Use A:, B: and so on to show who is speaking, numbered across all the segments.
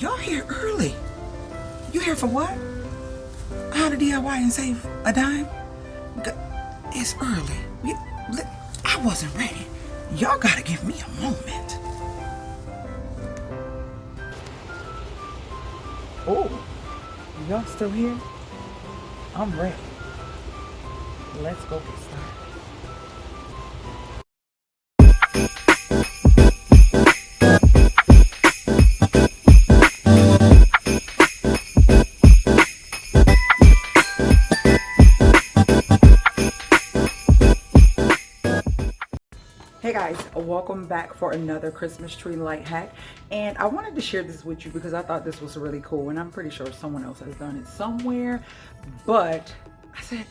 A: Y'all here early. You here for what? How to DIY and save a dime? It's early. I wasn't ready. Y'all gotta give me a moment. Oh, y'all still here? I'm ready. Let's go get started. Hey guys, welcome back for another Christmas tree light hack, and I wanted to share this with you because I thought this was really cool, and I'm pretty sure someone else has done it somewhere, but I said,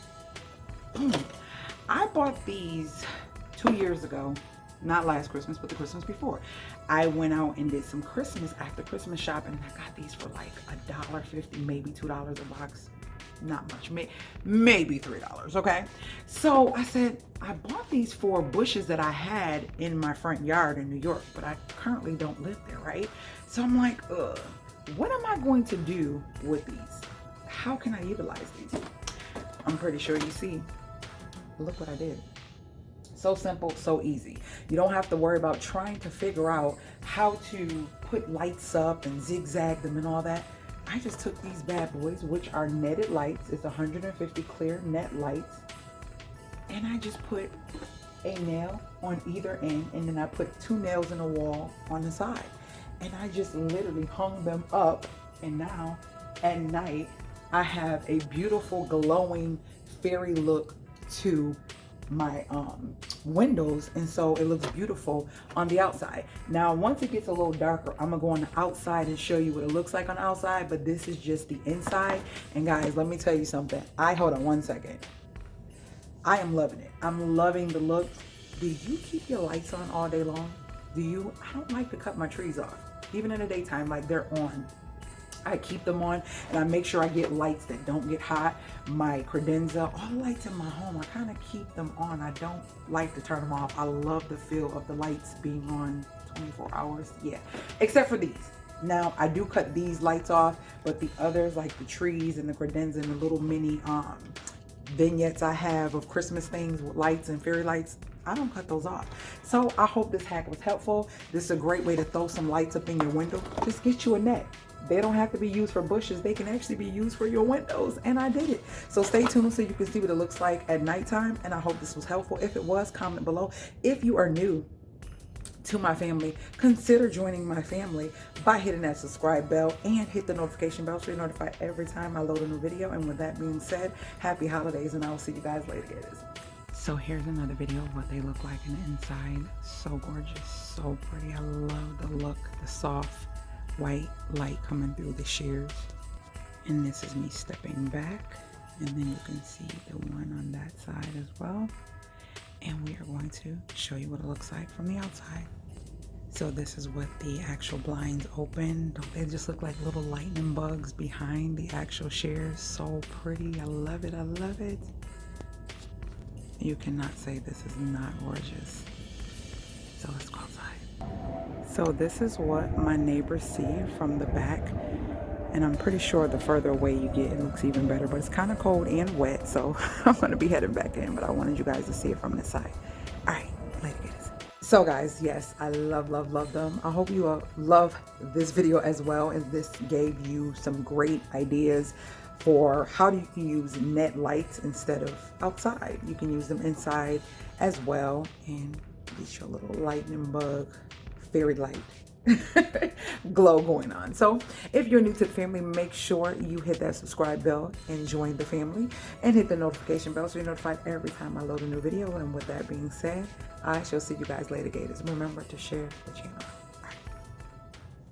A: boom. I bought these 2 years ago, not last Christmas, but the Christmas before. I went out and did some Christmas after Christmas shopping, and I got these for like $1.50, maybe $2 a box. Not much, maybe $3, okay? So I said, I bought these for bushes that I had in my front yard in New York, but I currently don't live there, right? So I'm like, what am I going to do with these? How can I utilize these? I'm pretty sure you see, look what I did. So simple, so easy. You don't have to worry about trying to figure out how to put lights up and zigzag them and all that. I just took these bad boys, which are netted lights. It's 150 clear net lights. And I just put a nail on either end, and then I put 2 nails in a wall on the side. And I just literally hung them up. And now at night, I have a beautiful glowing fairy look to my windows, and so it looks beautiful on the outside. Now once it gets a little darker, I'm gonna go on the outside and show you what it looks like on the outside, but this is just the inside. And guys, let me tell you something. Hold on one second. I am loving it. I'm loving the look. Do you keep your lights on all day long? I don't like to cut my trees off, even in the daytime, like they're on. I keep them on, and I make sure I get lights that don't get hot. My credenza, all the lights in my home, I kind of keep them on. I don't like to turn them off. I love the feel of the lights being on 24 hours. Yeah, except for these. Now, I do cut these lights off, but the others, like the trees and the credenza and the little mini vignettes I have of Christmas things with lights and fairy lights, I don't cut those off. So I hope this hack was helpful. This is a great way to throw some lights up in your window. Just get you a net. They don't have to be used for bushes. They can actually be used for your windows, and I did it. So stay tuned so you can see what it looks like at nighttime, and I hope this was helpful. If it was, comment below. If you are new to my family, consider joining my family by hitting that subscribe bell and hit the notification bell so you're notified every time I load a new video. And with that being said, happy holidays, and I will see you guys later, guys. So here's another video of what they look like in the inside. So gorgeous, so pretty. I love the look, the soft white light coming through the shears. And this is me stepping back, and then you can see the one on that side as well. And we are going to show you what it looks like from the outside. So this is what the actual blinds open. Don't they just look like little lightning bugs behind the actual shears? So pretty. I love it. I love it. You cannot say this is not gorgeous. So let's go outside. So this is what my neighbors see from the back, and I'm pretty sure the further away you get, it looks even better, but it's kind of cold and wet, so I'm going to be heading back in, but I wanted you guys to see it from this side. All right, later guys. So guys, yes, I love them. I hope you love this video as well, as this gave you some great ideas for how you can use net lights instead of outside. You can use them inside as well, and get your little lightning bug fairy light glow going on. So if you're new to the family, make sure you hit that subscribe bell and join the family, and hit the notification bell so you're notified every time I load a new video. And with that being said, I shall see you guys later, gators. Remember to share the channel.